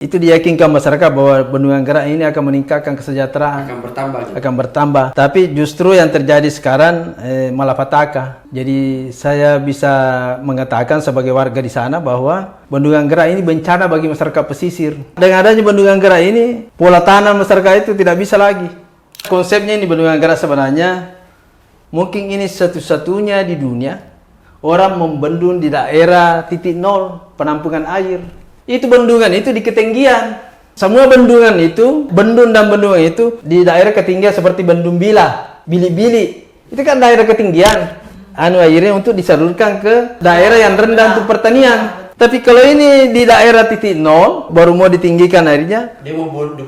Itu diyakinkan masyarakat bahwa Bendungan Gerak ini akan meningkatkan kesejahteraan, akan bertambah. Tapi justru yang terjadi sekarang malapetaka. Jadi saya bisa mengatakan sebagai warga di sana bahwa Bendungan Gerak ini bencana bagi masyarakat pesisir. Dengan adanya Bendungan Gerak ini, pola tanam masyarakat itu tidak bisa lagi. Konsepnya ini Bendungan Gerak sebenarnya mungkin ini satu-satunya di dunia orang membendung di daerah titik nol penampungan air. Itu bendungan itu di ketinggian. Semua bendungan itu, bendung dan bendungan itu di daerah ketinggian seperti Bendung Bila, Bili-Bili. Itu kan daerah ketinggian. Akhirnya untuk disalurkan ke daerah yang rendah untuk pertanian. Tapi kalau ini di daerah titik nol, baru mau ditinggikan airnya,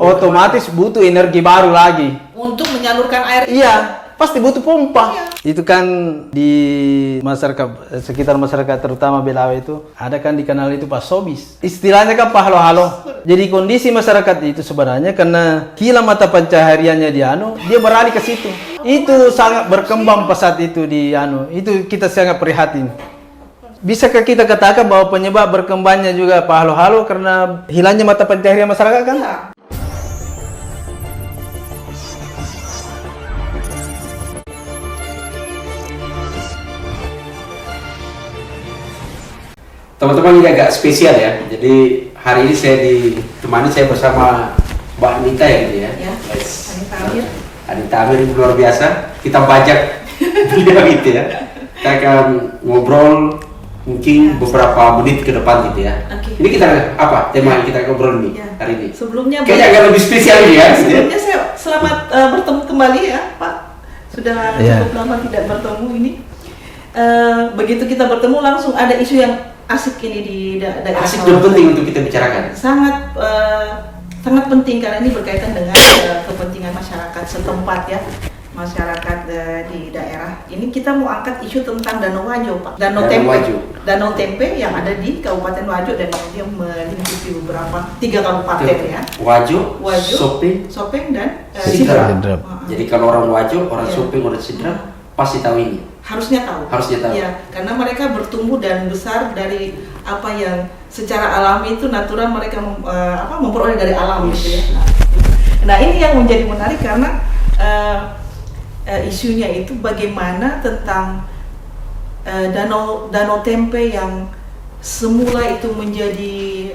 otomatis butuh energi baru lagi. Untuk menyalurkan air. Iya. Pasti butuh pompa. Iya. Itu kan di masyarakat, sekitar masyarakat terutama Belawa itu, ada kan dikenal itu pasobis. Istilahnya kan pahalo-halo. Jadi kondisi masyarakat itu sebenarnya karena hilang mata pencahariannya di dia beralih ke situ. Itu sangat berkembang pesat itu di itu kita sangat prihatin. Bisakah kita katakan bahwa penyebab berkembangnya juga pahalo-halo karena hilangnya mata pencaharian masyarakat kan? Ya. Teman-teman, ini agak spesial ya. Jadi hari ini saya ditemani bersama Mbak Anita ya gitu ya. Ya. Anita Amir. Anita Amir luar biasa. Kita bajak beliau gitu ya. Kita akan ngobrol mungkin beberapa menit ke depan gitu ya. Okay. Ini kita apa tema yang kita ngobrol nih hari ini? Sebelumnya kayaknya agak lebih spesial nih ya. Sebelumnya saya selamat bertemu kembali ya Pak. Sudah cukup lama tidak bertemu ini. Begitu kita bertemu langsung ada isu yang asik ini di daerah asik dan penting untuk kita bicarakan. Sangat penting karena ini berkaitan dengan kepentingan masyarakat setempat ya, masyarakat di daerah. Ini kita mau angkat isu tentang Danau Wajo, Pak. Danau Tempe yang ada di Kabupaten Wajo dan dia melingkupi tiga kabupaten ya. Wajo, Sopeng dan Sidrap. Jadi kalau orang Wajo, orang Sopeng, orang Sidrap pasti tahu ini. Harusnya tahu. Ya, karena mereka bertumbuh dan besar dari apa yang secara alami itu natural mereka memperoleh dari alam gitu ya. Nah, ini yang menjadi menarik karena isunya itu bagaimana tentang Danau Tempe yang semula itu menjadi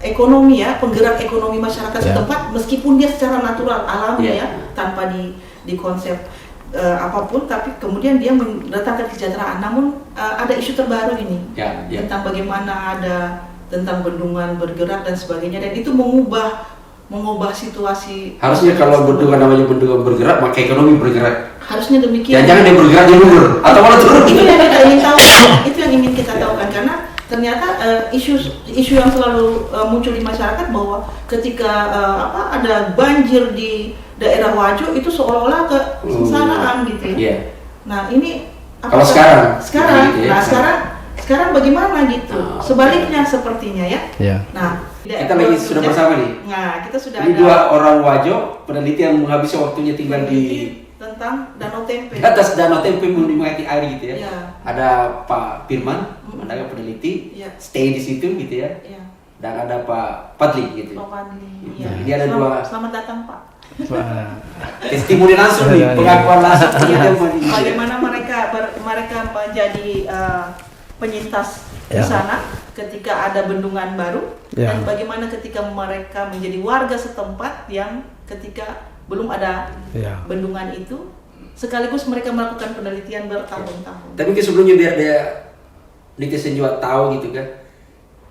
ekonomi ya, penggerak ekonomi masyarakat setempat meskipun dia secara natural alami ya, tanpa di konsep apapun, tapi kemudian dia mendatangkan kesejahteraan. Namun ada isu terbaru ini tentang bagaimana ada tentang bendungan bergerak dan sebagainya, dan itu mengubah situasi. Harusnya kalau bendungan namanya bendungan bergerak, maka ekonomi bergerak. Harusnya demikian. Jangan dia bergerak di luhur atau malah turun. Itu yang kita ingin tahu. Itu yang ingin kita tahukan karena ternyata isu yang selalu muncul di masyarakat bahwa ketika ada banjir di daerah Wajo itu seolah-olah kesengsaraan gitu ya. Yeah. Nah ini kalau sekarang, gitu ya. Sekarang bagaimana gitu? Sebaliknya sepertinya ya. Yeah. Nah kita lagi sudah bersama nih. Nah kita sudah ini dua orang Wajo peneliti yang menghabisi waktunya tinggal di tentang Danau Tempe. Di atas Danau Tempe menikmati air gitu ya. Yeah. Ada Pak Firman, mendagang peneliti, stay di situ gitu ya. Yeah. Dan ada Pak Padli gitu. Pak Padli. Iya. Ini ada dua. Selamat datang Pak. Testimoni langsung nih, pengakuan langsung. Bagaimana mereka menjadi penyintas di sana ketika ada bendungan baru dan bagaimana ketika mereka menjadi warga setempat yang ketika belum ada bendungan itu sekaligus mereka melakukan penelitian bertahun-tahun. Tapi sebelumnya biar dia netizen juga tahu gitu kan.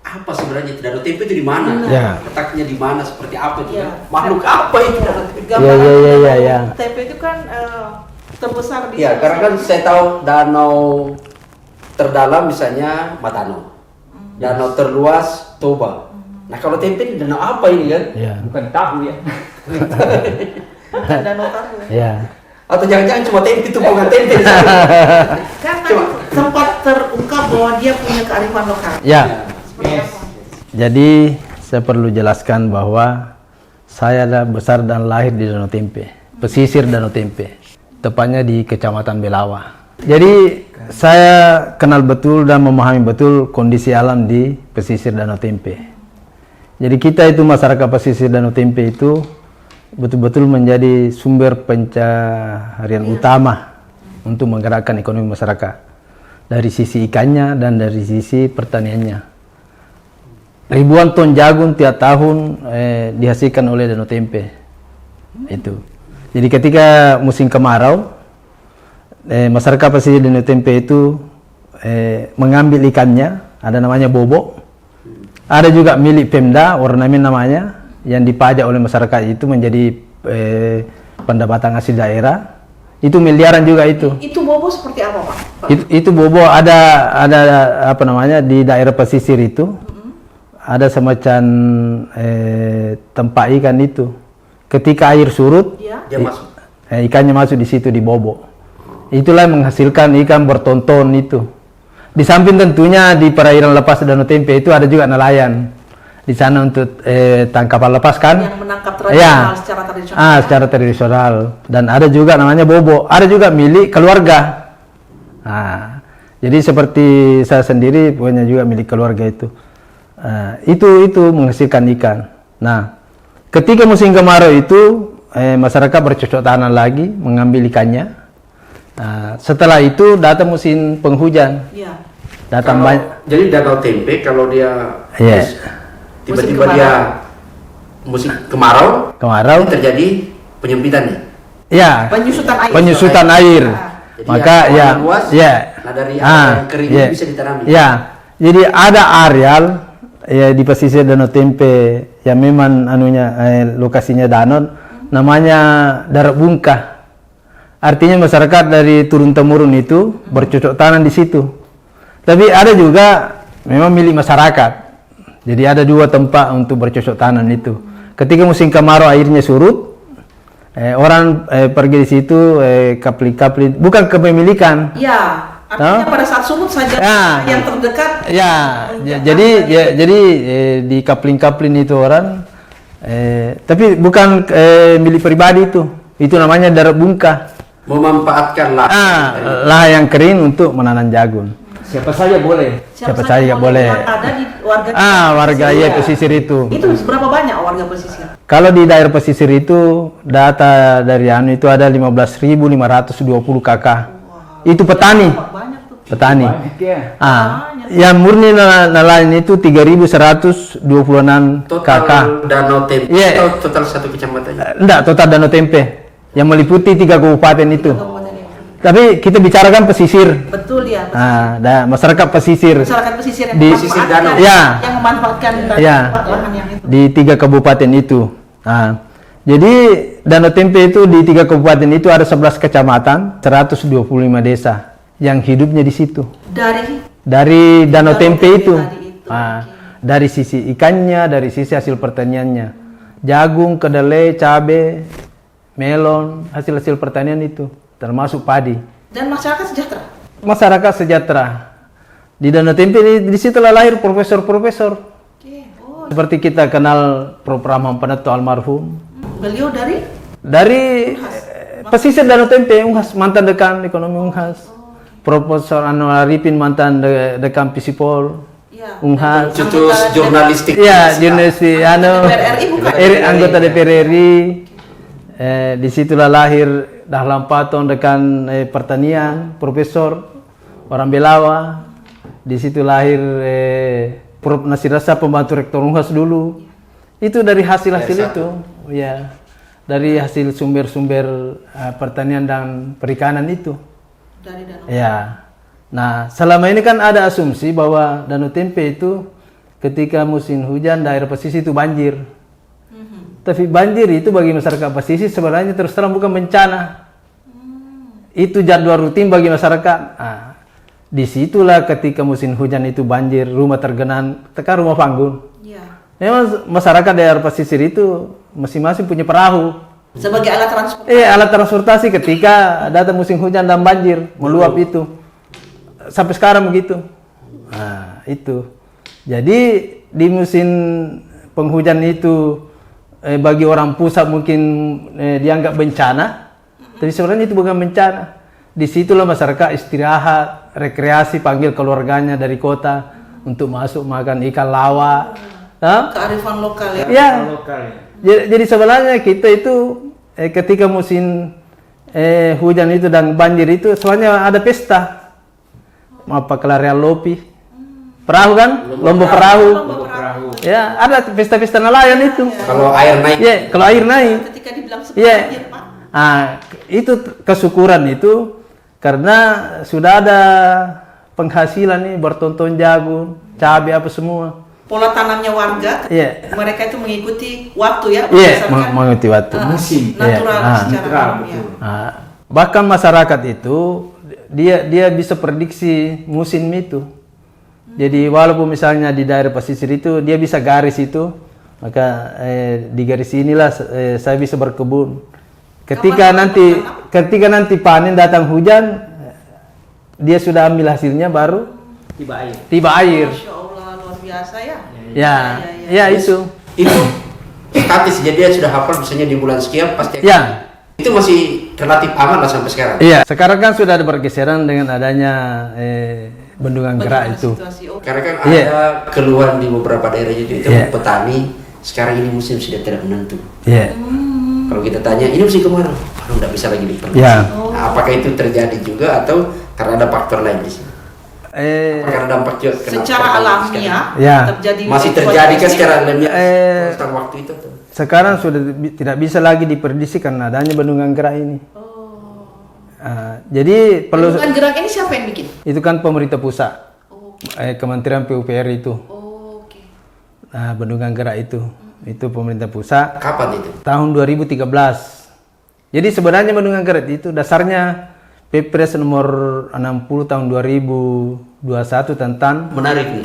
Apa sebenarnya Danau Tempe itu di mana? Letaknya di mana? Seperti apa itu? Makhluk apa itu? Danau Tempe itu kan terbesar di ya, karena kan saya tahu danau terdalam misalnya Matano. Danau terluas Toba. Nah, kalau Tempe ini danau apa ini kan? Bukan tahu ya. Bukan danau tahu ya. Atau jangan-jangan cuma tempe itu bukan tempe. Kan sempat terungkap bahwa dia punya kearifan lokal. Ya. Jadi saya perlu jelaskan bahwa saya besar dan lahir di Danau Tempe, pesisir Danau Tempe, tepatnya di Kecamatan Belawa. Jadi Saya kenal betul dan memahami betul kondisi alam di pesisir Danau Tempe. Jadi kita itu masyarakat pesisir Danau Tempe itu betul-betul menjadi sumber pencaharian utama untuk menggerakkan ekonomi masyarakat. Dari sisi ikannya dan dari sisi pertaniannya. Ribuan ton jagung tiap tahun dihasilkan oleh Danau Tempe. Itu. Jadi ketika musim kemarau, masyarakat pesisir Danau Tempe itu mengambil ikannya, ada namanya bobo. Ada juga milik Pemda, ornamen namanya, yang dipajak oleh masyarakat itu menjadi pendapatan asli daerah. Itu miliaran juga itu. Itu bobo seperti apa, Pak? Itu bobo ada apa namanya di daerah pesisir itu. Ada semacam tempat ikan itu. Ketika air surut, dia masuk. Ikannya masuk di situ di bobo. Itulah yang menghasilkan ikan bertonton itu. Di samping tentunya di perairan lepas Danau Tempe itu ada juga nelayan. Di sana untuk tangkapan lepas kan? Yang menangkap tradisional, secara tradisional. Secara tradisional. Dan ada juga namanya bobo. Ada juga milik keluarga. Nah, jadi seperti saya sendiri punya juga milik keluarga itu. Itu menghasilkan ikan. Nah, ketika musim kemarau itu masyarakat bercocok tanam lagi mengambil ikannya. Setelah itu datang musim penghujan. Ya. Datang banyak. Jadi Danau Tempe kalau dia tiba-tiba dia musim kemarau terjadi penyempitan nih. Ya. Penyusutan air. Jadi maka luas, nah dari yang kering bisa ditanami. Ya. Jadi ada areal di pesisir Danau Tempe yang memang lokasinya danau, namanya darat bungkah. Artinya masyarakat dari turun temurun itu bercocok tanam di situ. Tapi ada juga memang milik masyarakat. Jadi ada dua tempat untuk bercocok tanam itu. Ketika musim kemarau airnya surut, orang pergi di situ kapli-kapli, bukan kepemilikan. Ya, artinya pada saat surut saja yang terdekat. Jadi di kapling-kapling itu orang, tapi bukan milik pribadi itu. Itu namanya darat bungkah. Memanfaatkan lah yang kering untuk menanam jagung. Siapa saja boleh. Siapa saja boleh. Yang ada di warga pesisir itu. Itu berapa banyak warga pesisir? Kalau di daerah pesisir itu data dari itu ada 15.520 KK. Itu petani. Petani. Yang murni nelayan itu 3.126 KK. Danau Tempe. Total satu kecamatan. Enggak, total Danau Tempe. Yang meliputi 3 kabupaten itu. Tapi kita bicarakan pesisir. Betul ya. Masyarakat pesisir. Masyarakat pesisir yang di pesisir danau. Yang memanfaatkan lahan yang itu. Di 3 kabupaten itu. Jadi Danau Tempe itu di 3 kabupaten itu ada 11 kecamatan, 125 desa yang hidupnya di situ. Dari Danau Tempe itu. Dari sisi ikannya, dari sisi hasil pertaniannya. Jagung, kedelai, cabai, melon, hasil-hasil pertanian itu, termasuk padi. Dan masyarakat sejahtera? Masyarakat sejahtera. Di Danau Tempe di situlah lahir profesor-profesor. Seperti kita kenal Prof. Ramhan Peneto almarhum. Beliau dari? Dari pesisir Danau Tempe, Unhas, mantan dekan ekonomi Unhas. Profesor Anwar Arifin, mantan dekan Fisipol. Unhas. Cetus jurnalistik. Iya, jurnalistik. Anggota DPR RI. Di situlah lahir Dahlan Paton dekan pertanian, profesor orang Belawa. Di situ lahir Prof. Nasir Rasa, pembantu rektor Unhas dulu. Itu dari hasil-hasil itu, ya, dari hasil sumber-sumber pertanian dan perikanan itu. Dari danau. Ya. Nah, selama ini kan ada asumsi bahwa Danau Tempe itu ketika musim hujan daerah pesisir itu banjir. Tapi banjir itu bagi masyarakat pesisir sebenarnya terus terang bukan bencana. Itu jadwal rutin bagi masyarakat. Disitulah ketika musim hujan itu banjir, rumah tergenang, tekan rumah panggung. Memang masyarakat daerah pesisir itu masing-masing punya perahu. Sebagai alat transportasi. Alat transportasi ketika datang musim hujan dan banjir, meluap itu. Sampai sekarang begitu. Itu. Jadi di musim penghujan itu bagi orang pusat mungkin dianggap bencana, tapi sebenarnya itu bukan bencana. Di situlah masyarakat istirahat, rekreasi, panggil keluarganya dari kota untuk masuk makan ikan lawa. Kearifan lokal ya. Ya. Jadi sebenarnya kita itu ketika musim hujan itu dan banjir itu sebenarnya ada pesta. Apa kelarian lopi. Perahu kan? Lomba perahu. Ya, ada pesta-pesta nelayan itu. Kalau air naik. Ya, kalau air naik. Ketika dibilang banjir, Pak. Itu kesyukuran itu karena sudah ada penghasilan nih, bertonton jagung, cabai apa semua. Pola tanamnya warga, mereka itu mengikuti waktu ya, mengikuti waktu. Musim. Natural secara alamiah. Bahkan masyarakat itu dia bisa prediksi musim itu. Jadi walaupun misalnya di daerah pesisir itu dia bisa garis itu, maka di garis inilah saya bisa berkebun. Ketika nanti panen datang hujan, dia sudah ambil hasilnya baru tiba air. Masya Allah, luar biasa ya. Ya itu statis, jadi dia sudah hafal misalnya di bulan sekian pasti. Ya. Itu masih relatif aman lah sampai sekarang. Iya, sekarang kan sudah ada bergeseran dengan adanya bendungan gerak itu. Karena kan ada keluhan di beberapa daerah itu petani sekarang ini musim sudah tidak menentu. Kalau kita tanya ini musim kemarau, tidak bisa lagi diprediksi. Nah, apakah itu terjadi juga atau karena ada faktor lain di sini? Karena dampak secara alamiah terjadi masih terjadi kan secara alamiah waktu itu. Sekarang sudah tidak bisa lagi diprediksi karena adanya bendungan gerak ini. Jadi perlu. Bendungan gerak ini siapa yang bikin? Itu kan pemerintah pusat, Kementerian PUPR itu. Nah, bendungan gerak itu pemerintah pusat. Kapan itu? Tahun 2013. Jadi sebenarnya bendungan gerak itu dasarnya Perpres nomor 60 tahun 2021 tentang menarik nih.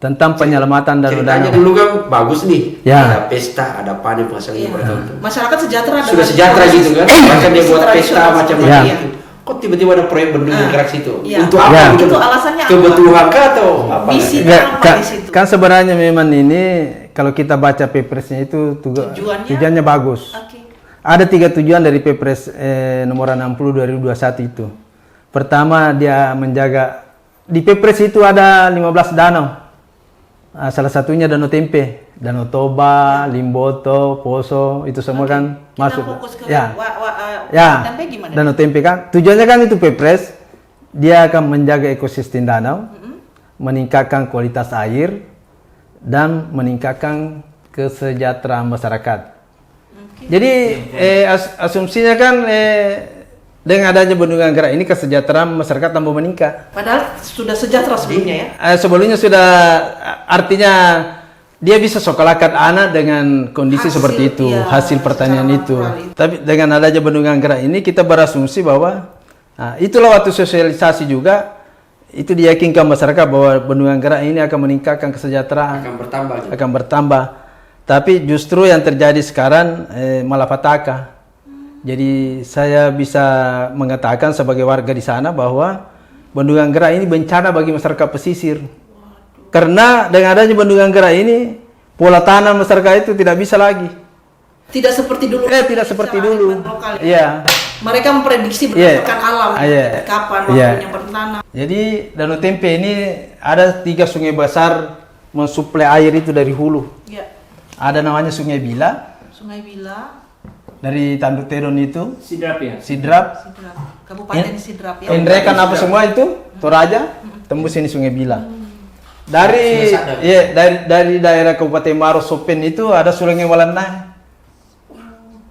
Tentang penyelamatan dan ceritanya dulu kan bagus nih. Ya. Ada pesta, ada panen penghasilan bertonton. Masyarakat sejahtera. Sudah sejahtera gitu kan. Bahkan dia buat pesta macam-macam itu. Kok tiba-tiba ada proyek bendungan gerak situ? Untuk apa? Itu alasannya apa? Kebutuhan kah atau apa? Apa di situ? Kan sebenarnya memang ini kalau kita baca Perpresnya itu tujuannya bagus. Ada 3 tujuan dari Perpres nomor 60 2021 itu. Pertama, dia menjaga di Perpres itu ada 15 danau. Salah satunya Danau Tempe, Danau Toba, Limboto, Poso, itu semua kan masuk. Tempe gimana? Danau Tempe kan tujuannya kan itu Perpres, dia akan menjaga ekosistem danau, meningkatkan kualitas air dan meningkatkan kesejahteraan masyarakat. Jadi asumsinya kan dengan adanya bendungan gerak ini kesejahteraan masyarakat tambah meningkat. Padahal sudah sejahtera sebelumnya ya? Sebelumnya sudah, artinya dia bisa sekolahkan anak dengan kondisi seperti itu, hasil pertanian itu. Tapi dengan adanya bendungan gerak ini kita berasumsi bahwa itulah waktu sosialisasi juga, itu diyakinkan masyarakat bahwa bendungan gerak ini akan meningkatkan kesejahteraan. Akan bertambah. Tapi justru yang terjadi sekarang malapetaka. Jadi saya bisa mengatakan sebagai warga di sana bahwa bendungan gerak ini bencana bagi masyarakat pesisir. Karena dengan adanya bendungan gerak ini, pola tanam masyarakat itu tidak bisa lagi. Tidak seperti dulu. Tidak seperti dulu. Iya. Mereka memprediksi berdasarkan alam. Kapan waktunya bertanam. Jadi Danau Tempe ini ada 3 sungai besar mensuplai air itu dari hulu. Ada namanya Sungai Bila. Sungai Bila. Dari Tanduk Tedon itu Sidrap. Kabupaten Sidrap ya. Enrekan apa semua itu Toraja tembus ini Sungai Bila. Dari daerah Kabupaten Maros Sopen itu ada Sungai Walanai.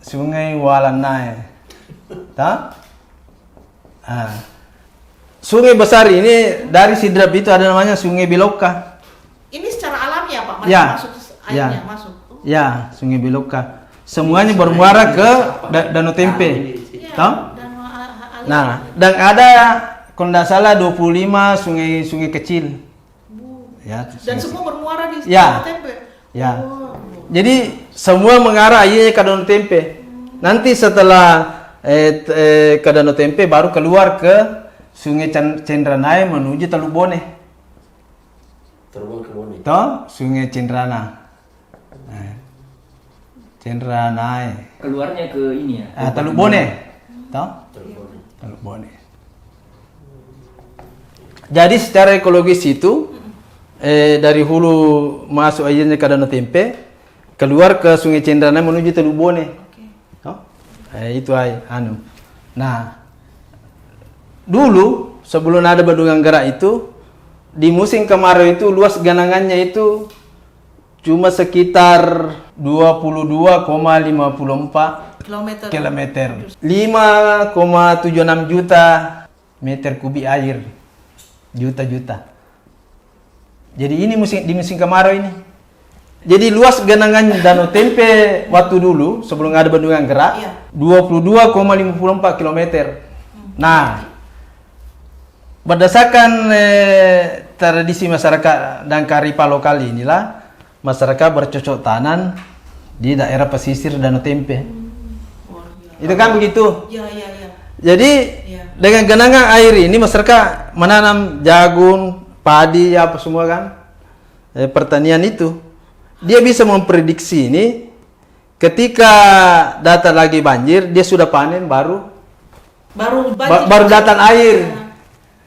Sungai Walanai. Sungai besar ini dari Sidrap itu ada namanya Sungai Biloka. Ini secara alami ya Pak? Masuk airnya masuk. Ya, Sungai Biloka. Semuanya bermuara ke Danau Tempe. Nah, dan ada kalau tidak salah 25 sungai kecil. Dan semua bermuara di Danau Tempe. Jadi semua mengarah airnya ke Danau Tempe. Nanti setelah ke Danau Tempe baru keluar ke Sungai Cendranai menuju Teluk Bone. Sungai Cendranai. Cendranai. Keluarnya ke ini ya. Teluk Bone. Teluk Bone. Jadi secara ekologis itu dari hulu masuk airnya ke Danau Tempe, keluar ke Sungai Cendana menuju Teluk Bone. Oh? Itu anu. Nah, dulu sebelum ada Bendungan Gerak itu, di musim kemarau itu luas genangannya itu cuma sekitar 22,54 kilometer. 5,76 juta meter kubik air. Juta. Jadi ini di musim kemarau ini. Jadi luas genangan Danau Tempe waktu dulu sebelum ada Bendungan Gerak 22,54 kilometer. Nah, berdasarkan tradisi masyarakat dan kearifan lokal inilah masyarakat bercocok tanam di daerah pesisir Danau Tempe. Itu kan begitu. Iya. Jadi dengan genangan air ini masyarakat menanam jagung, padi, apa semua kan, pertanian itu. Dia bisa memprediksi ini ketika datang lagi banjir, dia sudah panen baru datang air.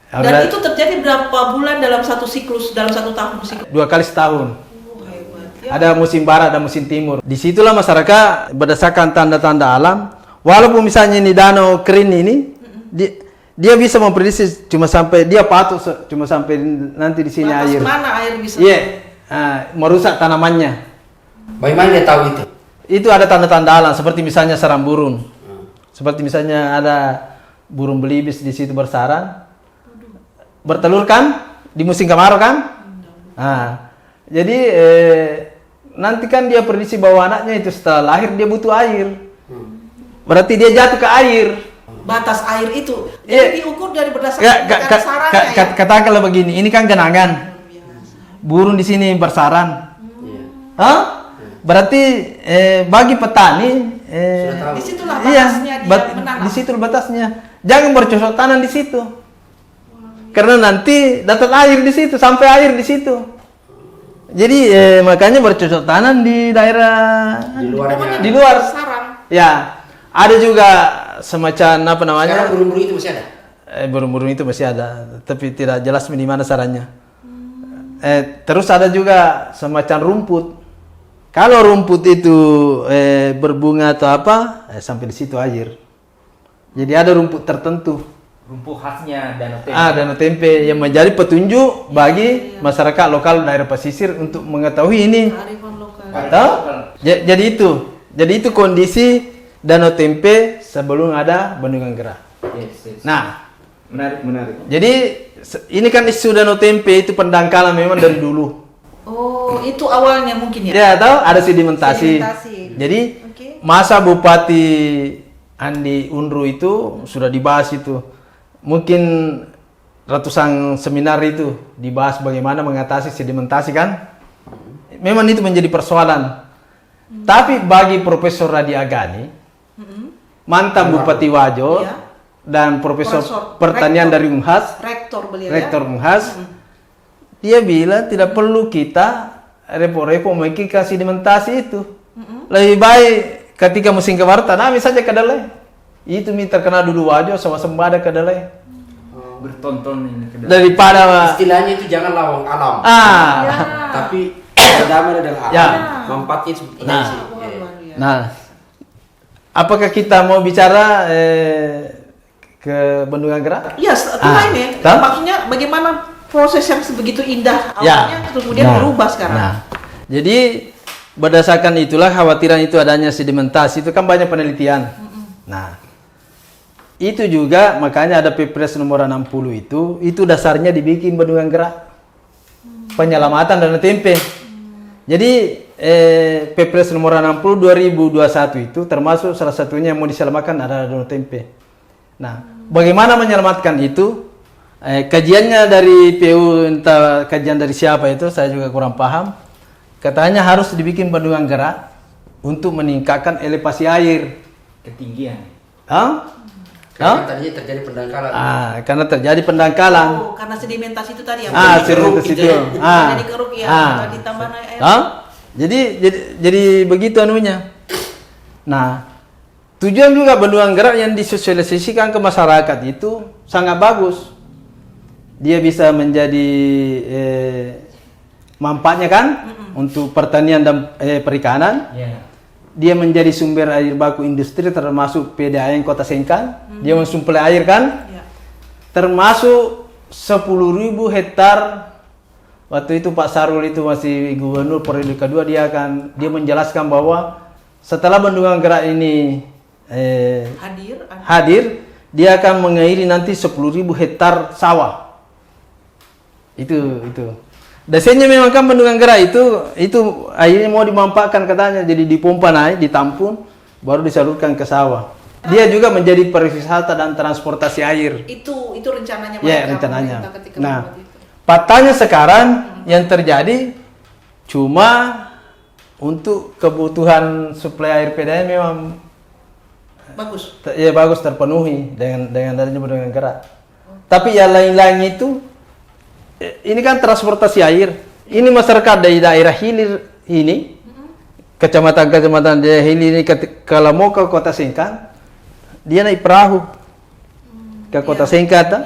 Dan itu terjadi berapa bulan dalam satu siklus, dalam satu tahun siklus? 2 kali setahun. Hebat, ya. Ada musim barat dan musim timur. Disitulah masyarakat berdasarkan tanda-tanda alam. Walaupun misalnya ini danau kering ini, dia bisa memprediksi cuma sampai dia patuh cuma sampai nanti di sini batas air. Mana air bisa? Iya, merusak tanamannya. Bagaimana dia tahu itu? Itu ada tanda-tanda alam seperti misalnya sarang burung. Seperti misalnya ada burung belibis di situ bersarang. Bertelur kan di musim kemarau kan? Nah, jadi nanti kan dia prediksi bahwa anaknya itu setelah lahir dia butuh air. Berarti dia jatuh ke air. Batas air itu jadi diukur dari berdasarkan sarangnya. Katakanlah begini, ini kan genangan. Burung di sini bersarang. Berarti bagi petani disitulah batasnya dia menanam. Di situ batasnya. Jangan bercocok tanam di situ. Karena nanti datang air di situ, sampai air di situ. Jadi makanya bercocok tanam di daerah di luar. Sarang. Ya, ada juga semacam apa namanya? Sekarang burung-burung itu masih ada. Burung-burung itu masih ada, tapi tidak jelas di mana sarangnya. Terus ada juga semacam rumput. Kalau rumput itu berbunga atau apa, sampai di situ air. Jadi ada rumput tertentu. Rumput khasnya Danau Tempe. Danau Tempe yang menjadi petunjuk bagi masyarakat lokal daerah pesisir untuk mengetahui ini. Kearifan lokal. Atau jadi itu kondisi Danau Tempe sebelum ada Bendungan Gerak. Yes. Nah, menarik. jadi ini kan isu Danau Tempe itu pendangkalan memang dari dulu. Oh, itu awalnya mungkin ya? Ya, tahu ada sedimentasi. Jadi masa Bupati Andi Unru itu sudah dibahas itu. Mungkin ratusan seminar itu dibahas bagaimana mengatasi sedimentasi kan. Memang itu menjadi persoalan. Tapi bagi Profesor Radi Agani, mantan Bupati Wajo dan Profesor Pertanian dari Unhas, Rektor Unhas, dia bilang tidak perlu kita repot-repot memikirkan sedimentasi itu. Lebih baik ketika musim kemarau tanami saja kedelai. Itu terkenal dulu Wajo swasembada kedelai. Bertonton ini kedelai. Daripada Istilahnya itu jangan lawan alam. Tapi berdamai dengan alam. Manfaatnya seperti ini sih. Nah, apakah kita mau bicara ke Bendungan Gerak? Iya, ini. Maksudnya bagaimana proses yang sebegitu indah awalnya kemudian berubah sekarang. Nah, jadi berdasarkan itulah khawatiran itu adanya sedimentasi itu kan banyak penelitian. Nah, itu juga makanya ada Perpres nomor 60 itu dasarnya dibikin Bendungan Gerak. Penyelamatan Danau Tempe. Jadi Perpres nomor 60 2021 itu termasuk salah satunya yang mau diselamatkan adalah Danau Tempe. Nah, bagaimana menyelamatkan itu? Kajiannya dari PU, entah kajian dari siapa itu, saya juga kurang paham. Katanya harus dibikin Bendungan Gerak untuk meningkatkan elevasi air. Ketinggian. Karena tadinya terjadi pendangkalan. Karena terjadi pendangkalan. Oh, karena sedimentasi itu tadi ya. Sedimentasi itu. Jadi keruk ya, ditambah air. Jadi begitu anunya. Nah, tujuan juga bendungan gerak yang disosialisasikan ke masyarakat itu sangat bagus. Dia bisa menjadi manfaatnya kan untuk pertanian dan perikanan. Dia menjadi sumber air baku industri termasuk PDAM Kota Sengkang. Dia mensuplai air kan. Termasuk 10.000 hektar. Waktu itu Pak Sarul itu masih gubernur periode kedua, dia menjelaskan bahwa setelah bendungan gerak ini hadir, dia akan mengairi nanti 10.000 hektar sawah. Itu. Desainnya memang kan bendungan gerak itu airnya mau dimanfaatkan katanya, jadi dipompa naik, ditampung, baru disalurkan ke sawah. Dia juga menjadi pariwisata dan transportasi air. Itu rencananya. Ya, rencananya. Nah, faktanya sekarang yang terjadi cuma untuk kebutuhan suplai air PDAM memang bagus. Ya bagus, terpenuhi dengan adanya bendungan gerak. Tapi yang lain-lain itu ini kan transportasi air. Ini masyarakat dari daerah hilir ini, kecamatan-kecamatan daerah hilir ini kalau mau ke Kota Sengkang, dia naik perahu ke Kota Sengkang.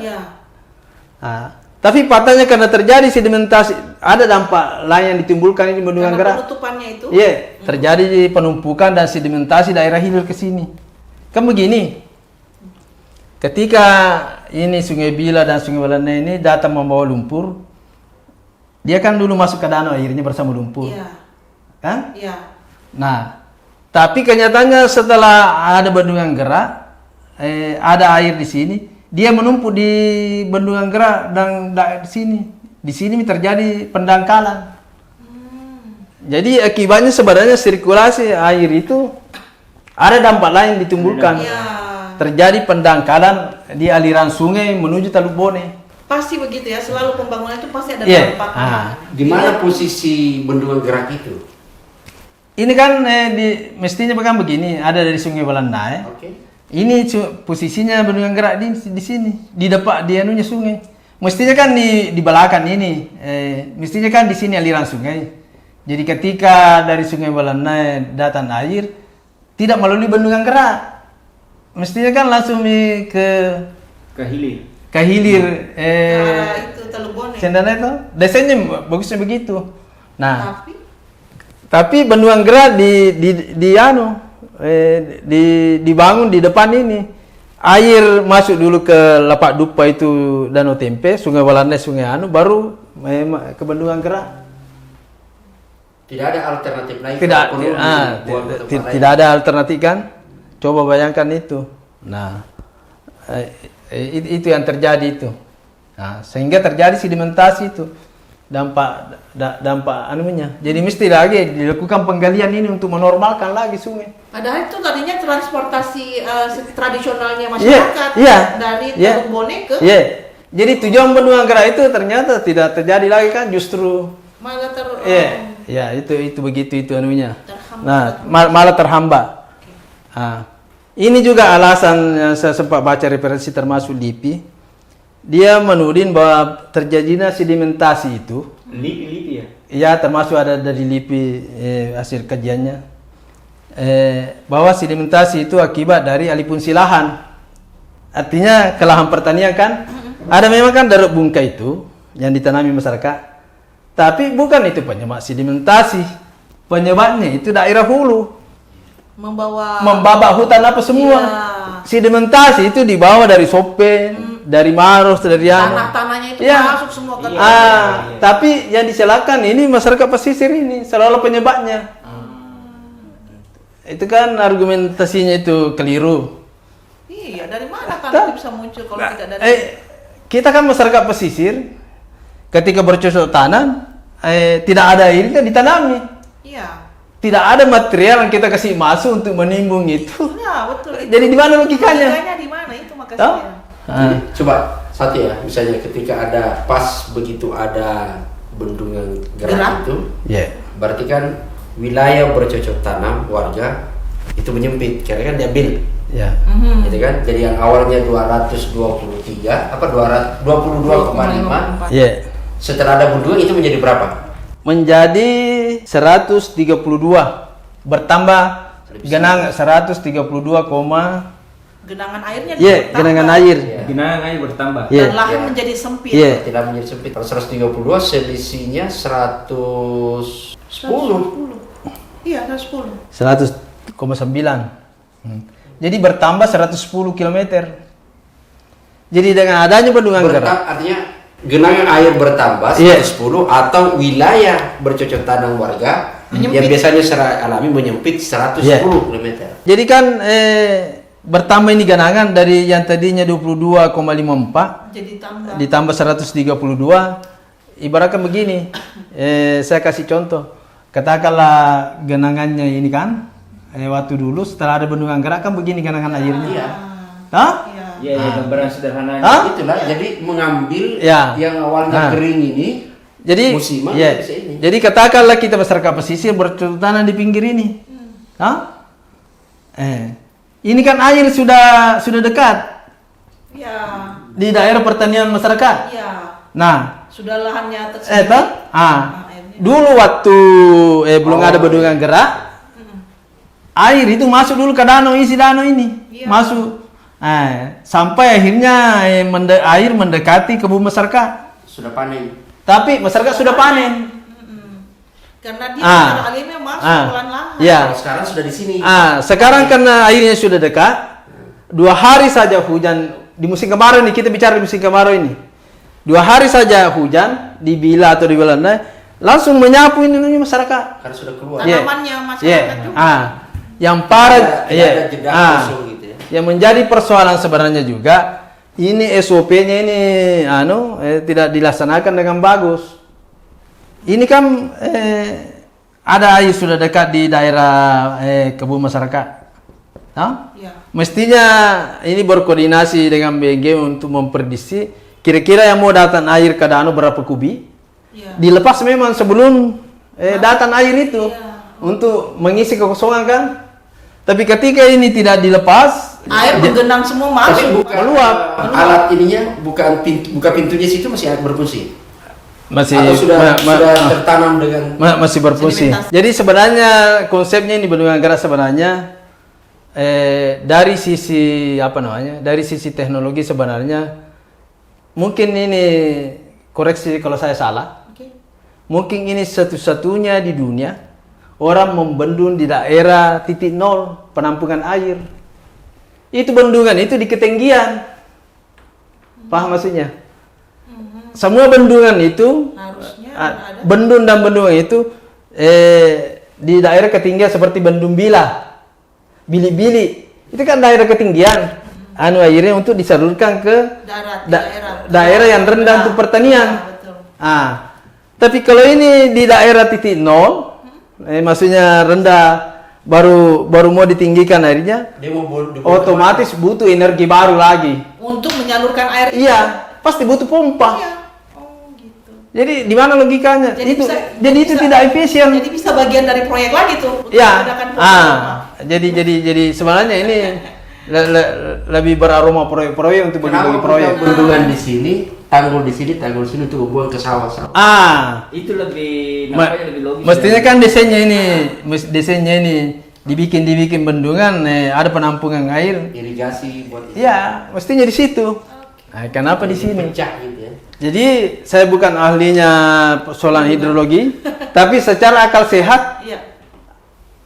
Nah, tapi faktanya karena terjadi sedimentasi, ada dampak lain yang ditimbulkan ini bendungan gerak. Penutupannya itu? Iya, terjadi penumpukan dan sedimentasi daerah hilir ke sini. Kan begini, ketika ini Sungai Bila dan Sungai Balana ini datang membawa lumpur, dia kan dulu masuk ke danau airnya bersama lumpur. Iya. Kan? Iya. Nah, tapi kenyataannya setelah ada bendungan gerak, ada air di sini, dia menumpuk di bendungan gerak dan di sini. Di sini terjadi pendangkalan. Jadi akibatnya sebenarnya sirkulasi air itu ada dampak lain ditimbulkan. Terjadi pendangkalan di aliran sungai menuju Teluk Bone. Pasti begitu ya, selalu pembangunan itu pasti ada dampaknya. Di mana posisi bendungan gerak itu? Ini kan mestinya bukan begini, ada dari Sungai Balandai. Ini posisinya bendungan gerak di sini, di depan di anunya sungai. Mestinya kan di belakang ini, mestinya kan di sini aliran sungai. Jadi ketika dari Sungai Balandai datang air, tidak melalui bendungan gerak, mestinya kan langsung ke hilir. Itu Teluk Bone. Sendana itu, desainnya bagusnya begitu. Nah, tapi bendungan gerak dibangun di depan ini. Air masuk dulu ke Lapak Dupa itu Danau Tempe, Sungai Balandai, Sungai Anu, baru ke bendungan gerak. Tidak ada alternatif lain. Tidak ada alternatif kan? Coba bayangkan itu. Nah, itu yang terjadi itu. Nah, sehingga terjadi sedimentasi itu. Dampak anunya. Jadi mesti lagi dilakukan penggalian ini untuk menormalkan lagi sungai. Padahal itu tadinya transportasi tradisionalnya masyarakat dari Teluk Bone ke. Jadi tujuan bendungan gerak itu ternyata tidak terjadi lagi kan, justru malah itu begitu itu anunya. Terhambat. Nah, malah terhambat. Nah, ini juga alasan yang saya sempat baca referensi termasuk LIPI. Dia menuding bahwa terjadinya sedimentasi itu. LIPI ya? Ya, termasuk ada dari LIPI hasil kajiannya. Bahwa sedimentasi itu akibat dari alih fungsi lahan. Artinya ke lahan pertanian kan, ada memang kan daruk bungkai itu yang ditanami masyarakat. Tapi bukan itu penyebab sedimentasi. Penyebabnya itu daerah hulu. Membabak hutan apa semua. Sedimentasi itu dibawa dari Sopen, dari Maros, dari tanah-tanahnya itu masuk semua ke tapi yang disalahkan ini masyarakat pesisir ini selalu penyebabnya. Itu kan argumentasinya itu keliru. Iya, dari mana tanah bisa muncul kalau tidak dari kita kan masyarakat pesisir, ketika bercocok tanam, tidak ada airnya ditanami. Iya. Tidak ada material yang kita kasih masuk untuk menimbun itu. Ya, betul. Jadi di mana logikanya? Logikanya di mana itu makanya. Coba satu ya, misalnya ketika ada begitu ada bendungan gerak itu, berarti kan wilayah bercocok tanam warga itu menyempit, karena kan diambil. Gitu kan? Jadi yang awalnya 223 22,5. Setelah ada bendungan itu menjadi berapa? Menjadi 132, bertambah genangan 132, genangan airnya iya, genangan air. Genangan air bertambah. Iya. dan lahan menjadi sempit. Iya. Tidak menjadi sempit. Kalau 132 selisihnya 110. 110. Iya, 110. 100,9. Jadi bertambah 110 km. Jadi dengan adanya bendungan gerak, Artinya genangan air bertambah 110 atau wilayah bercocok tanam warga yang biasanya secara alami menyempit 110 km. Jadi kan bertambah ini genangan dari yang tadinya 22,54 Jadi ditambah 132. Ibaratkan begini, saya kasih contoh. Katakanlah genangannya ini kan, waktu dulu setelah ada bendungan gerak kan begini genangan airnya. Iya. Hah? Iya, gambaran sederhana. Itulah, jadi mengambil yang awalnya kering ini, jadi musiman bisa ini. Jadi katakanlah kita masyarakat pesisir bercocok tanam di pinggir ini. Hah? Ini kan air sudah dekat. Ya. Di daerah pertanian masyarakat. Iya. Nah, Sudah lahannya tersendiri. dulu waktu belum ada bendungan gerak, air itu masuk dulu ke danau, isi danau ini. Iya. Masuk. Sampai akhirnya air mendekati kebun masyarakat. Sudah panen. Tapi masyarakat sudah panen. Karena dia secara alami masuk pelan-lahan. Iya. Kalau sekarang sudah di sini. Sekarang karena airnya sudah dekat, 2 hari saja hujan di musim kemarau ini, kita bicara di musim kemarau ini. 2 hari saja hujan di Bila atau di Belanda, langsung menyapu ini masyarakat. Karena sudah keluar. Tanamannya masyarakat juga. Yang parah, ada jeda kosong gitu ya. yang menjadi persoalan sebenarnya juga ini SOP-nya ini tidak dilaksanakan dengan bagus. Ini kan ada air sudah dekat di daerah kebun masyarakat. Ya. Mestinya ini berkoordinasi dengan BNG untuk memprediksi kira-kira yang mau datang air ke danau berapa kubik. Ya. Dilepas memang sebelum datang air itu untuk mengisi kekosongan kan. Tapi ketika ini tidak dilepas, air menggenang semua masuk. meluap. Alat ininya buka pintunya situ masih berfungsi. Masih Atau sudah tertanam dengan masih berfungsi. sedimentasi. Jadi sebenarnya konsepnya ini bendungan gerak sebenarnya dari sisi dari sisi teknologi sebenarnya mungkin ini koreksi kalau saya salah. Oke. Mungkin ini satu-satunya di dunia orang membendung di daerah titik nol penampungan air. Itu bendungan itu di ketinggian. Paham maksudnya? Semua bendungan itu Harusnya ada. bendung dan bendungan itu di daerah ketinggian seperti Bendung Bila, Bili-Bili. Itu kan daerah ketinggian. Airnya untuk disalurkan ke daerah yang rendah untuk pertanian. Betul. Tapi kalau ini di daerah titik nol, maksudnya rendah, baru mau ditinggikan airnya, dia mau otomatis butuh energi baru lagi. Untuk menyalurkan air. Iya, pasti butuh pompa. Iya. Oh, gitu. Jadi di mana logikanya? Jadi itu tidak efisien. Jadi bisa bagian dari proyek lagi tuh. Untuk Ya. mengadakan pompa. Jadi sebenarnya ini lebih beraroma proyek-proyek untuk bagi-bagi proyek. Bendungan di sini, tanggul di sini untuk membuang ke sawah. Itu lebih lebih logis. Mestinya kan desainnya ini dibikin bendungan, ada penampungan air. Irigasi buat Iya, mestinya di situ. Kenapa di sini? pecah gitu ya. Jadi saya bukan ahlinya persoalan hidrologi, tapi secara akal sehat Iya.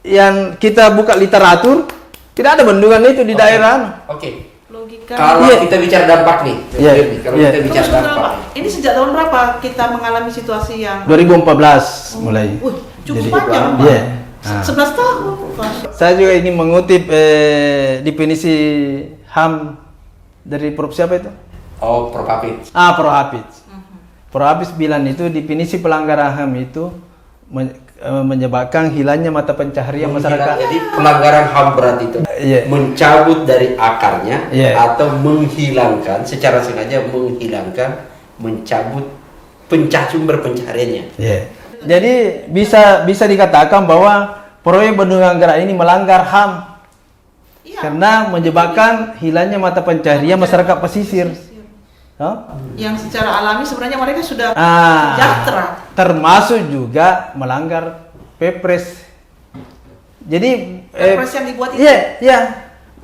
yang kita buka literatur tidak ada bendungan itu di daerah. Oke. Logika. Kalau kita bicara dampak nih, kalau kita bicara Terus dampak. ini sejak tahun berapa kita mengalami situasi yang 2014 mulai. cukup Jadi, panjang, Pak. iya. 11 tahun. Pak. Saya juga ingin mengutip definisi HAM dari Prof siapa itu? Oh, Prof Hafidz. Prof Hafidz. Prof Hafidz bilang itu definisi pelanggaran HAM itu menyebabkan hilangnya mata pencaharian masyarakat. Jadi pelanggaran HAM berat itu mencabut dari akarnya atau menghilangkan secara sengaja mencabut sumber pencahariannya. Jadi bisa dikatakan bahwa proyek bendungan gerak ini melanggar HAM karena menyebabkan hilangnya mata pencaharian masyarakat pesisir. Yang secara alami sebenarnya mereka sudah sejahtera. Termasuk juga melanggar Perpres Jadi Perpres yang dibuat itu. Iya.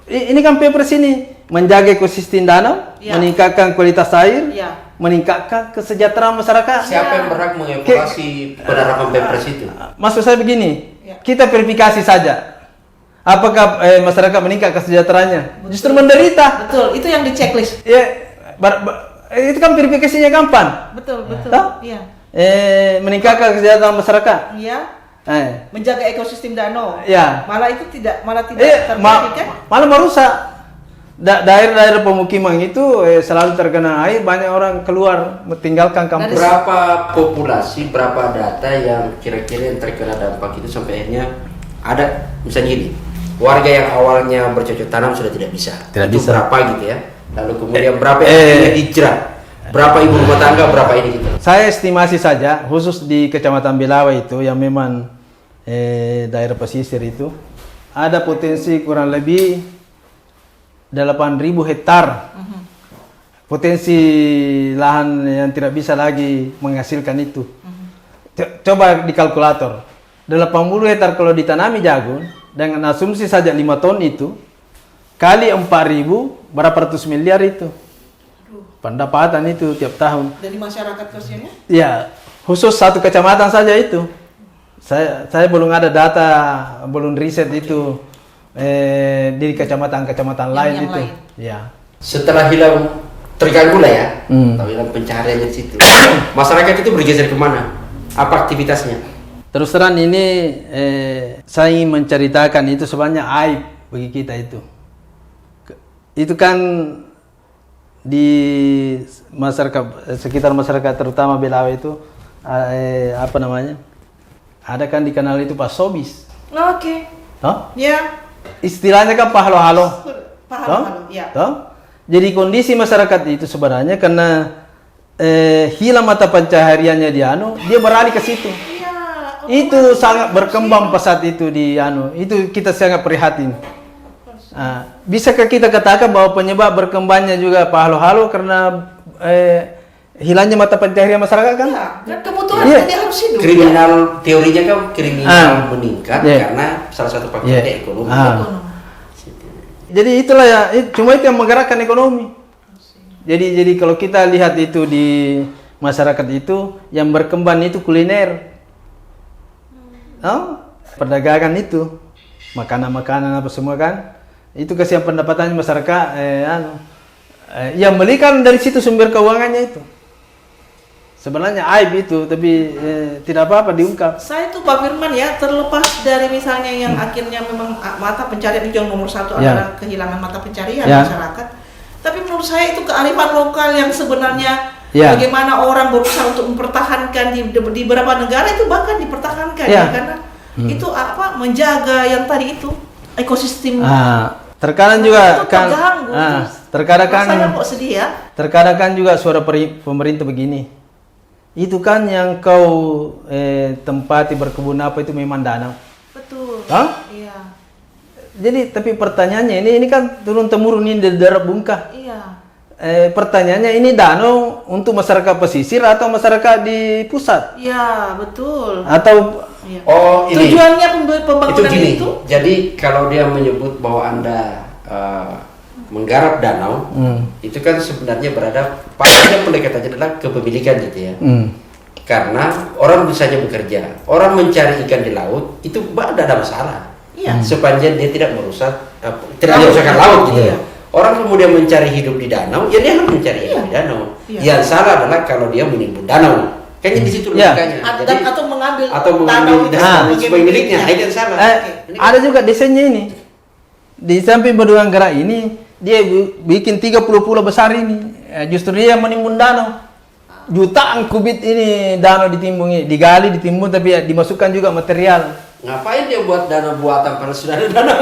Ini kan Perpres ini menjaga ekosistem danau, meningkatkan kualitas air, meningkatkan kesejahteraan masyarakat. Siapa yang berhak mengevaluasi penerapan Perpres itu? Maksud saya begini, kita verifikasi saja. Apakah masyarakat meningkat kesejahteraannya? Justru menderita. Betul, itu yang di checklist. Ya, itu kan verifikasinya gampang. Betul. Iya. Meningkatkan kesejahteraan masyarakat. Iya. Menjaga ekosistem danau. Ya. Malah tidak terjadi kan? Malah merusak. Daerah-daerah pemukiman itu selalu terkena air, banyak orang keluar meninggalkan kampung. Berapa populasi, berapa data yang kira-kira yang terkena dampak itu sampai akhirnya ada misalnya gini, warga yang awalnya bercocok tanam sudah tidak bisa. Itu berapa gitu ya? Lalu kemudian berapa yang hijrah? Berapa ibu rumah tangga, berapa ini gitu? Saya estimasi saja, khusus di Kecamatan Belawa itu yang memang daerah pesisir itu ada potensi kurang lebih 8.000 hektar potensi lahan yang tidak bisa lagi menghasilkan itu. Coba di kalkulator 80 hektar kalau ditanami jagung dengan asumsi saja 5 ton itu kali 4.000 berapa ratus miliar itu pendapatan itu tiap tahun dari masyarakat khususnya? Ya, khusus satu kecamatan saja itu. Saya belum ada data, belum riset itu di kecamatan-kecamatan lain itu. Lain. Ya. Setelah hilang terganggu lah ya, atau hilang pencarian di situ, masyarakat itu bergeser kemana? Apa aktivitasnya? Terus terang ini saya ingin menceritakan itu sebenarnya aib bagi kita itu. Itu kan di masyarakat sekitar masyarakat terutama Belawa itu apa namanya? Ada kan di kanal itu Pak Sobis. Oke. Toh? Ya. Istilahnya kan pahalo-halo. Pahalo-halo, ya. Toh? Jadi kondisi masyarakat itu sebenarnya karena hilang mata pencahariannya di dia beralih ke situ. Iya. Itu sangat berkembang pesat itu di itu kita sangat prihatin. Bisakah kita katakan bahwa penyebab berkembangnya juga pahalo-halo karena hilangnya mata pencaharian masyarakat kan? Ya, kan kebutuhan dia harus hidup. Kriminal teorinya kan kriminal meningkat karena salah satu faktornya ekonomi. Jadi itulah ya, cuma itu yang menggerakkan ekonomi. Jadi kalau kita lihat itu di masyarakat itu yang berkembang itu kuliner, perdagangan itu, makanan-makanan apa semua kan, itu kasihan pendapatannya masyarakat. Yang belikan dari situ sumber keuangannya itu. Sebenarnya aib itu, tapi tidak apa-apa diungkap. Saya tuh Pak Firman ya, terlepas dari misalnya yang akhirnya memang mata pencarian itu yang nomor satu adalah kehilangan mata pencarian masyarakat. Tapi menurut saya itu kearifan lokal yang sebenarnya bagaimana orang berusaha untuk mempertahankan di beberapa negara itu bahkan dipertahankan karena itu apa menjaga yang tadi itu ekosistem. Terkadang juga kan, terkadang kan, kok sedih ya. Terkadang kan juga suara pemerintah begini. Itu kan yang kau tempati berkebun apa itu memang danau. Betul. Iya. Jadi tapi pertanyaannya ini kan turun temurun ini dari daerah bungkah. Iya. Pertanyaannya ini danau untuk masyarakat pesisir atau masyarakat di pusat? Iya betul. Atau oh ini. Tujuannya pembangunan itu? Jadi kalau dia menyebut bahwa Anda menggarap danau, itu kan sebenarnya berada pada pendekatannya adalah kepemilikan gitu ya. Karena orang bisanya bekerja, orang mencari ikan di laut itu tidak ada masalah. Sepanjang dia tidak merusak, tidak merusakkan laut gitu. Orang kemudian mencari hidup di danau, ya dia harus mencari ikan di danau. Yang salah adalah kalau dia menimbun danau. Kayaknya di situ logikanya. Atau mengambil danau sebagai miliknya, itu yang salah. Ada juga desainnya ini. Di samping Bendungan Gerak ini dia bikin 30 pulau besar ini. Justru dia menimbun danau. Jutaan kubik ini danau ditimbun, digali, ditimbun, tapi dimasukkan juga material. Ngapain dia buat danau buatan pada sudah ada danau?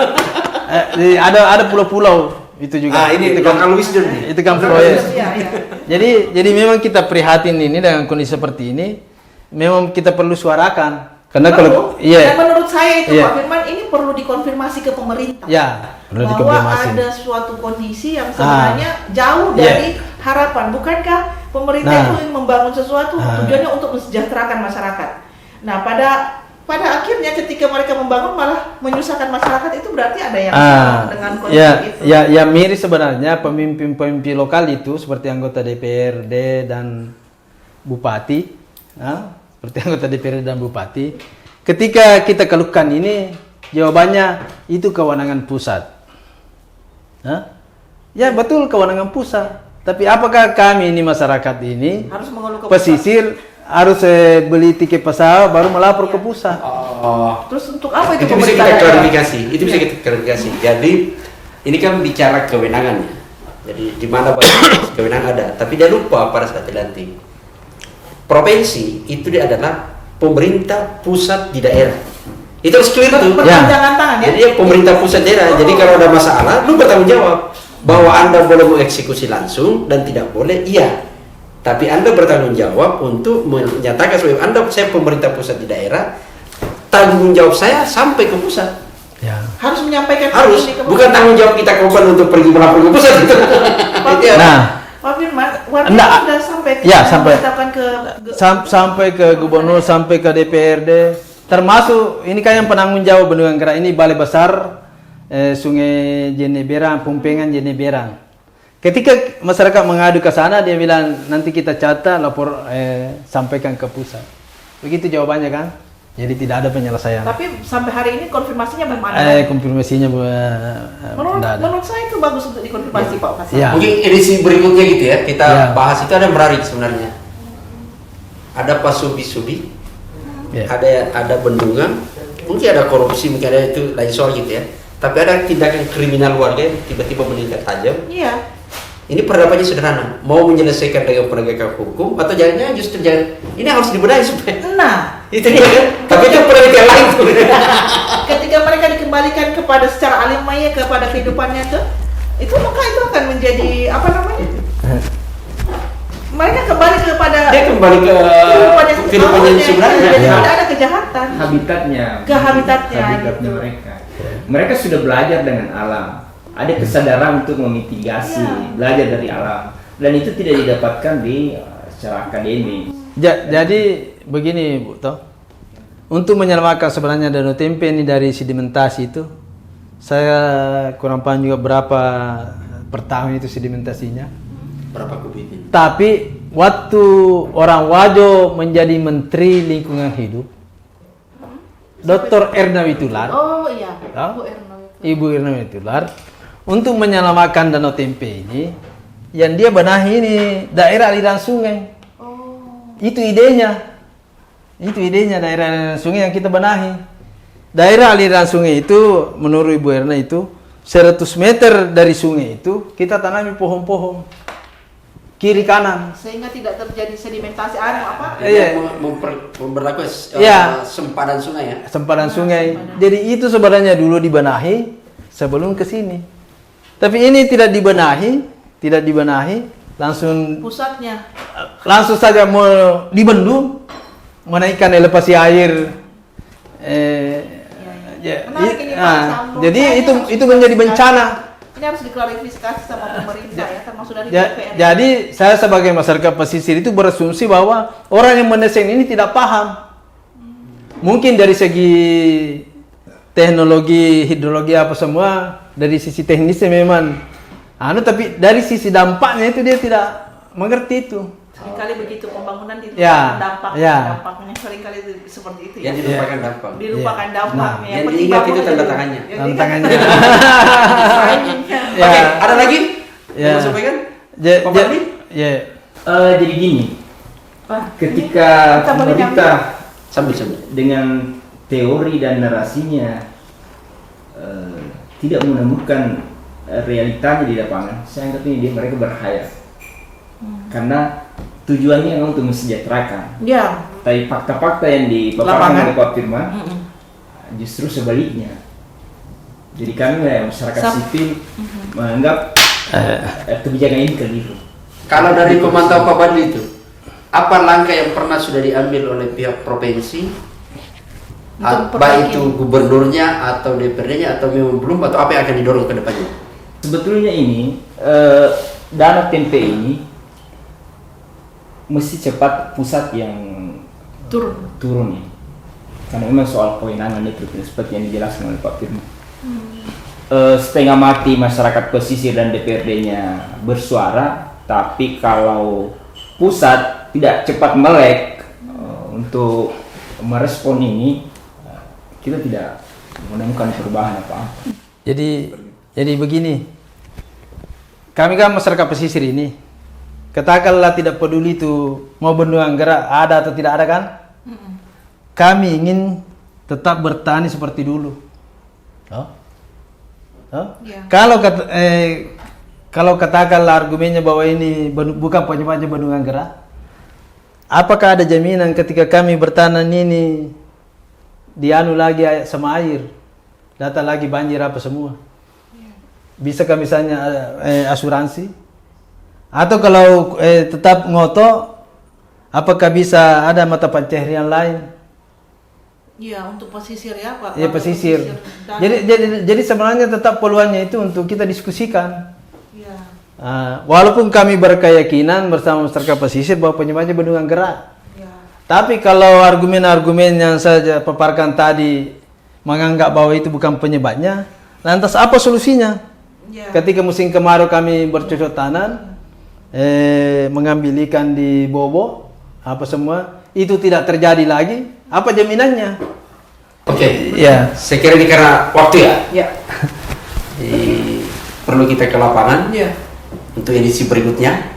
Ada pulau-pulau itu juga. Ini kan wisdom nih. Itu kan proyek. Jadi memang kita prihatin ini dengan kondisi seperti ini. Memang kita perlu suarakan. Karena kalau dan menurut saya itu Pak Firman ini perlu dikonfirmasi ke pemerintah. Bahwa ada suatu kondisi yang sebenarnya jauh dari harapan. Bukankah pemerintah itu ingin membangun sesuatu tujuannya untuk mensejahterakan masyarakat. Nah, pada pada akhirnya ketika mereka membangun malah menyusahkan masyarakat, itu berarti ada yang salah dengan konsep itu. Ya mirip sebenarnya pemimpin lokal itu seperti anggota DPRD dan bupati, seperti anggota DPRD dan bupati. Ketika kita keluhkan ini, jawabannya itu kewenangan pusat. Ya betul, kewenangan pusat. Tapi apakah kami ini masyarakat ini harus mengeluh ke pesisir harus beli tiket pesawat baru melapor ke pusat? Terus untuk apa itu? Itu bisa kita klarifikasi. Itu bisa kita klarifikasi. Jadi ini kan bicara kewenangannya. Jadi di mana kewenangan ada, tapi dia lupa pada saat dilantik. Provinsi itu dia adalah pemerintah pusat di daerah. Itu harus clear tuh. Jangan tangan ya. Jadi pemerintah pusat daerah. Jadi kalau ada masalah, lu bertanggung jawab bahwa Anda boleh mengeksekusi langsung dan tidak boleh. Iya. Tapi Anda bertanggung jawab untuk menyatakan bahwa saya pemerintah pusat di daerah, tanggung jawab saya sampai ke pusat. Ya. Harus menyampaikan. Harus. Bukan tanggung jawab kita kapan untuk pergi melapor ke pusat gitu. Pak Firman, sudah sampai ke sampai ke gubernur, sampai ke DPRD, termasuk ini kan yang penanggung jawab Bendungan Gerak ini Balai Besar Sungai Jeneberang, Pumpengan Jeneberang. Ketika masyarakat mengadu ke sana, dia bilang nanti kita catat, lapor, sampaikan ke pusat. Begitu jawabannya kan? Jadi tidak ada penyelesaian. Tapi sampai hari ini konfirmasinya bagaimana? Konfirmasinya menurut saya itu bagus untuk dikonfirmasi Pak Pasir. Ya. Mungkin edisi berikutnya gitu ya, kita bahas itu ada menarik sebenarnya. Ada pasubi-subi, ada bendungan, mungkin ada korupsi, mungkin ada itu lain soal gitu ya. Tapi ada tindakan kriminal warga yang tiba-tiba meningkat tajam. Iya. Ini pendapatnya sederhana, mau menyelesaikan dengan penegakan hukum atau jangan-jangan justru ini harus dibenahi supaya. Nah, itu dia kan. Tapi itu penelitian lain tuh. Ketika mereka dikembalikan kepada secara alim maya kepada kehidupannya itu maka itu akan menjadi apa namanya? Mereka kembali kepada kehidupannya sebenarnya. Tidak ada kejahatan. Habitatnya gitu. Mereka sudah belajar dengan alam. Ada kesadaran untuk memitigasi, belajar dari alam, dan itu tidak didapatkan di secara akademik. Jadi begini Bu Toh, untuk menyelamatkan sebenarnya Danau Tempe ini dari sedimentasi itu, saya kurang paham juga berapa per tahun itu sedimentasinya. Berapa kubik? Tapi waktu orang Wajo menjadi Menteri Lingkungan Hidup, Dr. Erna Witular, Ibu Erna Witular, untuk menyelamatkan Danau Tempe ini, yang dia benahi ini daerah aliran sungai. Itu idenya. Itu idenya daerah aliran sungai yang kita benahi. Daerah aliran sungai itu, menurut Ibu Erna itu, 100 meter dari sungai itu, kita tanami pohon-pohon. Kiri kanan. Sehingga tidak terjadi sedimentasi apa? Memperlakukan sempadan sungai ya? Sempadan sungai. Jadi itu sebenarnya dulu dibenahi sebelum ke sini. Tapi ini tidak dibenahi, langsung pusatnya langsung saja mau dibendung, menaikkan elevasi air. Jadi itu menjadi bencana. Ini harus diklarifikasi sama pemerintah ya, termasuk dari DPR. Jadi saya sebagai masyarakat pesisir itu berasumsi bahwa orang yang mendesain ini tidak paham. Mungkin dari segi teknologi, hidrologi apa semua, dari sisi teknisnya memang tapi dari sisi dampaknya itu dia tidak mengerti itu. Seringkali begitu pembangunan dampaknya seringkali seperti itu ya. Yang dilupakan dampak. Dilupakan dampaknya. Yang diingat itu tanda tangannya. Tanda tangannya. Oke, ada lagi? Mau sampaikan? Jadi gini, ketika pemerintah sambil dengan teori dan narasinya tidak menemukan realitanya di lapangan, saya anggap ini mereka berkhayal. Karena tujuannya untuk mensejahterakan. Ya. Tapi fakta-fakta yang dipaparkan oleh Pak Firman justru sebaliknya. Jadi kami masyarakat sipil menganggap kebijakan ini keliru. Kalau dari pemantau Pak Badli itu, apa langkah yang pernah sudah diambil oleh pihak provinsi, baik itu gubernurnya atau DPRD-nya atau memang belum, atau apa yang akan didorong ke depannya? Sebetulnya ini Danau Tempe ini mesti cepat pusat yang turun ya. Karena memang soal kewenangan itu seperti yang dijelaskan oleh Pak Firman. Setengah mati masyarakat pesisir dan DPRD-nya bersuara, tapi kalau pusat tidak cepat melek untuk merespon ini, kita tidak menemukan perubahan apa-apa. Jadi begini, kami kan masyarakat pesisir ini, katakanlah tidak peduli itu mau bendungan gerak ada atau tidak ada kan, kami ingin tetap bertani seperti dulu. Kalau katakanlah argumennya bahwa ini bukan penyebabnya bendungan gerak, apakah ada jaminan ketika kami bertanam ini dianu lagi sama air, datang lagi banjir apa semua? Bisakah misalnya asuransi? Atau kalau tetap ngoto, apakah bisa ada mata pencaharian lain? Iya, untuk pesisir ya Pak. Iya, pesisir. Jadi sebenarnya tetap peluangnya itu untuk kita diskusikan. Iya. Walaupun kami berkeyakinan bersama masyarakat pesisir bahwa penyebabnya bendungan gerak. Ya. Tapi kalau argumen-argumen yang saya paparkan tadi menganggap bahwa itu bukan penyebabnya, lantas apa solusinya? Ya. Ketika musim kemarau kami bercocok tanam, mengambil ikan di Bobo, apa semua, itu tidak terjadi lagi. Apa jaminannya? Oke. Ya. Saya kira ini karena waktu ya. Ya. Perlu kita ke lapangan. Ya. Untuk edisi berikutnya.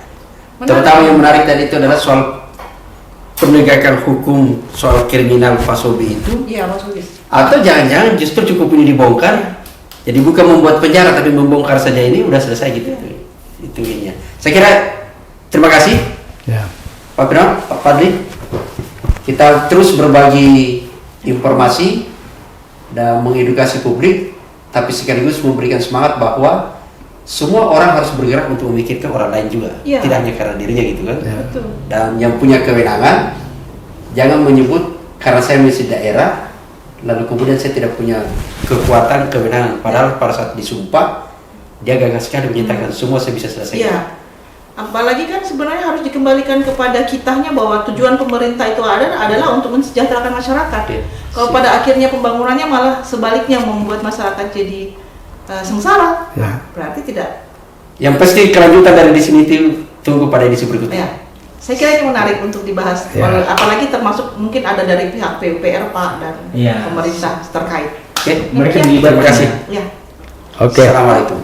Menarik. Terutama yang menarik tadi itu adalah soal penegakan hukum soal kriminal Pasobi itu. Iya, Mas Ugis. Atau jangan-jangan justru cukup ini dibongkar. Jadi bukan membuat penjara tapi membongkar saja ini udah selesai gitu. Itu ininya. Saya kira terima kasih. Ya. Pak Firman, Pak Fadli. Kita terus berbagi informasi dan mengedukasi publik, tapi sekaligus memberikan semangat bahwa semua orang harus bergerak untuk memikirkan orang lain juga, ya. Tidak hanya karena dirinya gitu kan. Ya. Betul. Dan yang punya kewenangan jangan menyebut karena saya misi daerah, lalu kemudian saya tidak punya kekuatan kewenangan. Padahal pada saat disumpah dia gagah sekali menyatakan semua saya bisa selesaikan. Iya. Apalagi kan sebenarnya harus dikembalikan kepada kitanya bahwa tujuan pemerintah itu adalah untuk mensejahterakan masyarakat. Ya. Kalau pada akhirnya pembangunannya malah sebaliknya membuat masyarakat jadi sengsara, Ya. berarti tidak. Yang pasti kelanjutan dari di sini tunggu pada edisi berikutnya. Ya. Saya kira ini menarik untuk dibahas, Ya. apalagi termasuk mungkin ada dari pihak PUPR Pak dan Ya. pemerintah terkait. Oke, Mereka Demikian. dilibatkan. Terima kasih. Ya. Oke. Assalamualaikum.